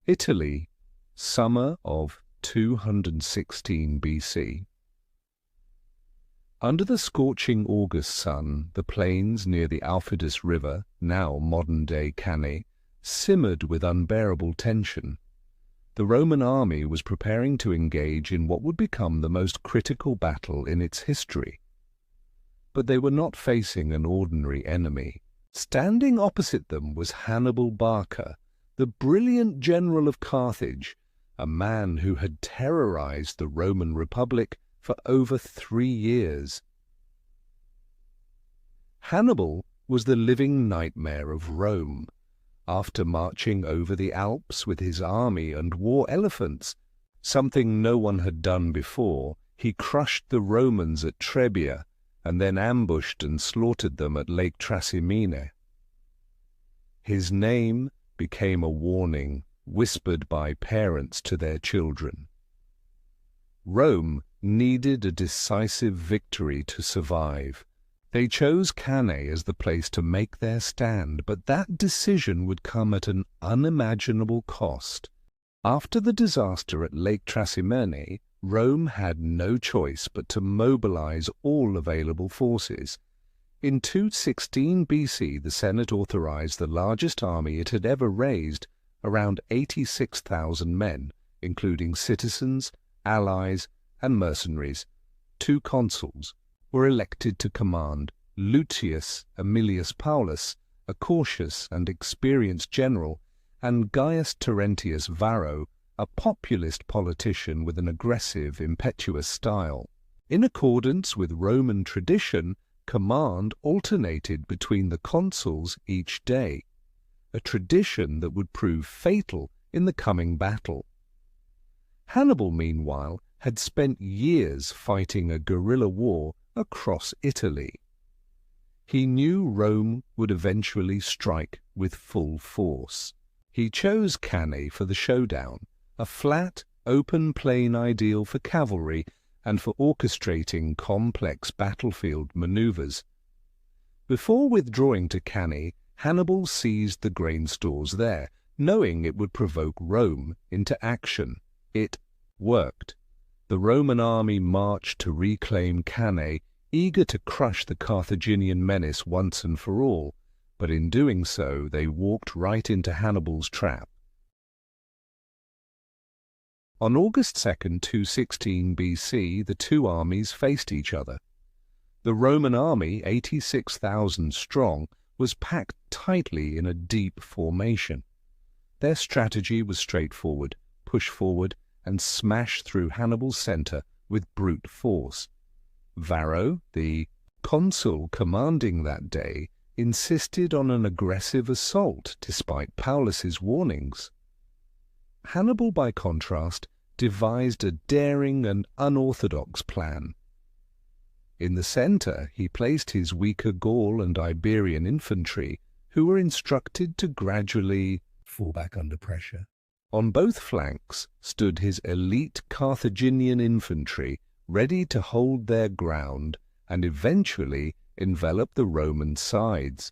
Italy, summer of 216 BC. Under the scorching August sun, the plains near the Aufidus River, now modern-day Cannae, simmered with unbearable tension. The Roman army was preparing to engage in what would become the most critical battle in its history. But they were not facing an ordinary enemy. Standing opposite them was Hannibal Barca, the brilliant general of Carthage, a man who had terrorized the Roman Republic for over 3 years. Hannibal was the living nightmare of Rome. After marching over the Alps with his army and war elephants, something no one had done before, he crushed the Romans at Trebia and then ambushed and slaughtered them at Lake Trasimene. His name became a warning whispered by parents to their children. Rome needed a decisive victory to survive. They chose Cannae as the place to make their stand, but that decision would come at an unimaginable cost. After the disaster at Lake Trasimene, Rome had no choice but to mobilize all available forces. In 216 BC, the Senate authorized the largest army it had ever raised, around 86,000 men, including citizens, allies, and mercenaries. 2 consuls were elected to command: Lucius Aemilius Paulus, a cautious and experienced general, and Gaius Terentius Varro, a populist politician with an aggressive, impetuous style. In accordance with Roman tradition, command alternated between the consuls each day, a tradition that would prove fatal in the coming battle. Hannibal, meanwhile, had spent years fighting a guerrilla war across Italy. He knew Rome would eventually strike with full force. He chose Cannae for the showdown, a flat, open plain ideal for cavalry and for orchestrating complex battlefield maneuvers. Before withdrawing to Cannae, Hannibal seized the grain stores there, knowing it would provoke Rome into action. It worked. The Roman army marched to reclaim Cannae, eager to crush the Carthaginian menace once and for all, but in doing so they walked right into Hannibal's trap. On August 2, 216 BC, the two armies faced each other. The Roman army, 86,000 strong, was packed tightly in a deep formation. Their strategy was straightforward: push forward and smash through Hannibal's center with brute force. Varro, the consul commanding that day, insisted on an aggressive assault despite Paulus's warnings. Hannibal, by contrast, devised a daring and unorthodox plan. In the center, he placed his weaker Gaul and Iberian infantry, who were instructed to gradually fall back under pressure. On both flanks stood his elite Carthaginian infantry, ready to hold their ground and eventually envelop the Roman sides.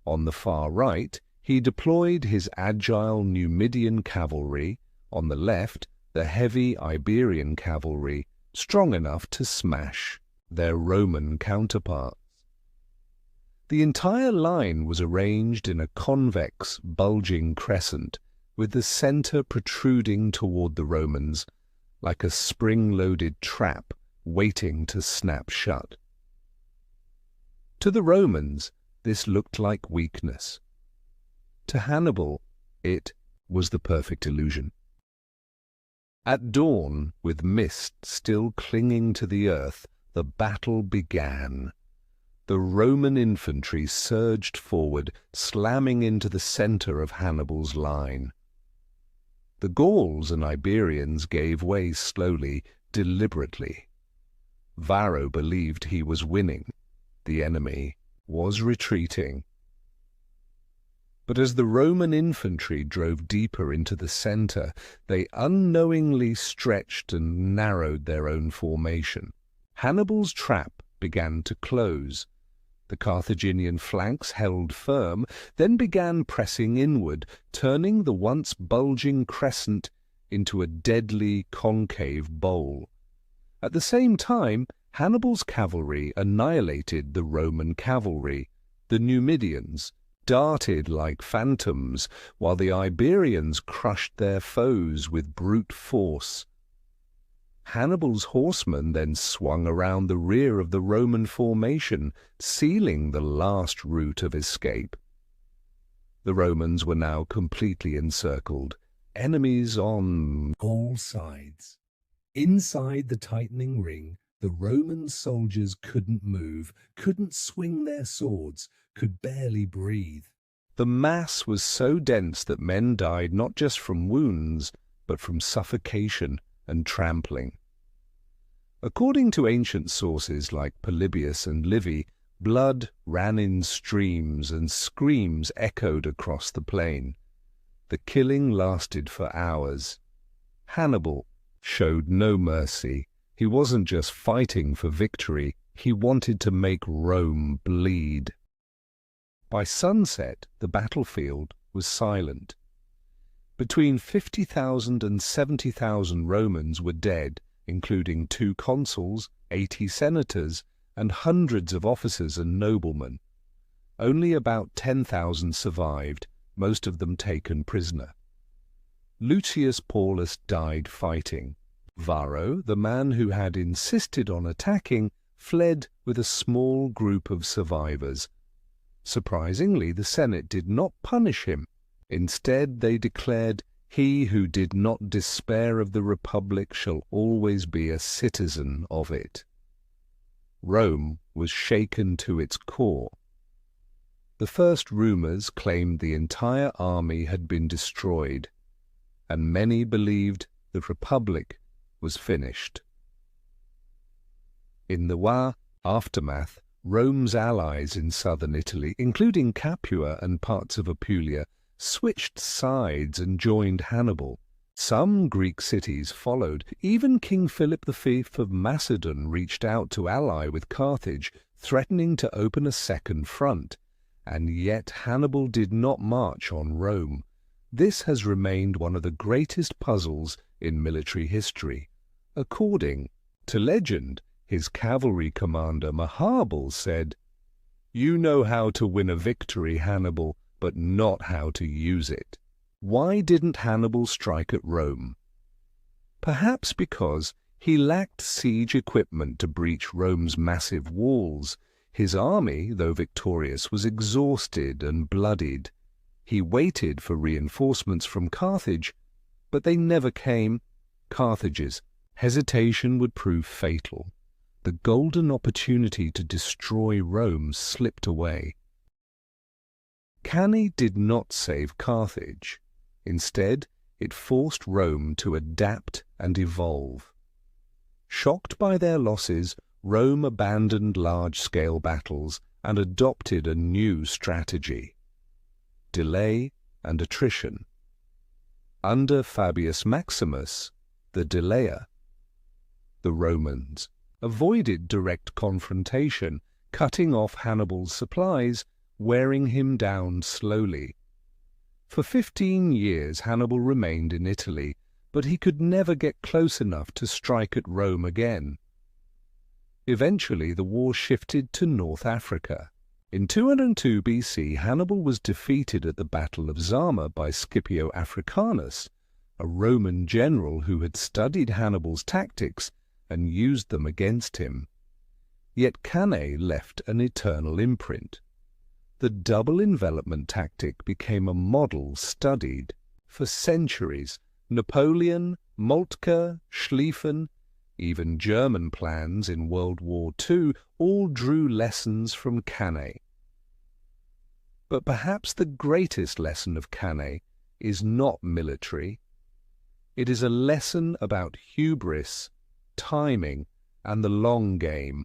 On the far right, he deployed his agile Numidian cavalry, on the left the heavy Iberian cavalry, strong enough to smash their Roman counterparts. The entire line was arranged in a convex, bulging crescent, with the center protruding toward the Romans, like a spring-loaded trap waiting to snap shut. To the Romans, this looked like weakness. To Hannibal, it was the perfect illusion. At dawn, with mist still clinging to the earth, the battle began. The Roman infantry surged forward, slamming into the center of Hannibal's line. The Gauls and Iberians gave way slowly, deliberately. Varro believed he was winning. The enemy was retreating. But as the Roman infantry drove deeper into the center, they unknowingly stretched and narrowed their own formation. Hannibal's trap began to close. The Carthaginian flanks held firm, then began pressing inward, turning the once bulging crescent into a deadly concave bowl. At the same time, Hannibal's cavalry annihilated the Roman cavalry. The Numidians darted like phantoms, while the Iberians crushed their foes with brute force. Hannibal's horsemen then swung around the rear of the Roman formation, sealing the last route of escape. The Romans were now completely encircled, enemies on all sides. Inside the tightening ring, the Roman soldiers couldn't move, couldn't swing their swords, could barely breathe. The mass was so dense that men died not just from wounds, but from suffocation and trampling. According to ancient sources like Polybius and Livy, blood ran in streams and screams echoed across the plain. The killing lasted for hours. Hannibal showed no mercy. He wasn't just fighting for victory, he wanted to make Rome bleed. By sunset, the battlefield was silent. Between 50,000 and 70,000 Romans were dead, including 2 consuls, 80 senators, and hundreds of officers and noblemen. Only about 10,000 survived, most of them taken prisoner. Lucius Paulus died fighting. Varro, the man who had insisted on attacking, fled with a small group of survivors. Surprisingly, the Senate did not punish him. Instead, they declared, "He who did not despair of the Republic shall always be a citizen of it." Rome was shaken to its core. The first rumors claimed the entire army had been destroyed, and many believed the Republic was finished. In the aftermath, Rome's allies in southern Italy, including Capua and parts of Apulia, switched sides and joined Hannibal. Some Greek cities followed. Even King Philip V of Macedon reached out to ally with Carthage, threatening to open a second front. And yet Hannibal did not march on Rome. This has remained one of the greatest puzzles in military history. According to legend, his cavalry commander Hannibal said, "You know how to win a victory, Hannibal, but not how to use it." Why didn't Hannibal strike at Rome? Perhaps because he lacked siege equipment to breach Rome's massive walls. His army, though victorious, was exhausted and bloodied. He waited for reinforcements from Carthage, but they never came. Carthage's hesitation would prove fatal. The golden opportunity to destroy Rome slipped away. Cannae did not save Carthage. Instead, it forced Rome to adapt and evolve. Shocked by their losses, Rome abandoned large-scale battles and adopted a new strategy: delay and attrition. Under Fabius Maximus, the delayer, the Romans avoided direct confrontation, cutting off Hannibal's supplies, wearing him down slowly. For 15 years Hannibal remained in Italy, but he could never get close enough to strike at Rome again. Eventually the war shifted to North Africa. In 202 BC, Hannibal was defeated at the Battle of Zama by Scipio Africanus, a Roman general who had studied Hannibal's tactics and used them against him. Yet Cannae left an eternal imprint. The double envelopment tactic became a model studied for centuries. Napoleon, Moltke, Schlieffen, even German plans in World War II all drew lessons from Cannae. But perhaps the greatest lesson of Cannae is not military. It is a lesson about hubris, timing, and the long game,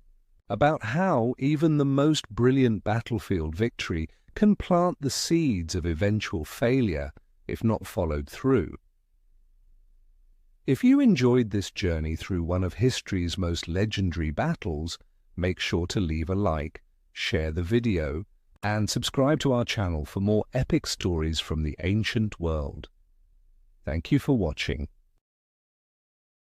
about how even the most brilliant battlefield victory can plant the seeds of eventual failure if not followed through. If you enjoyed this journey through one of history's most legendary battles, make sure to leave a like share the video, and subscribe to our channel for more epic stories from the ancient world. Thank you for watching.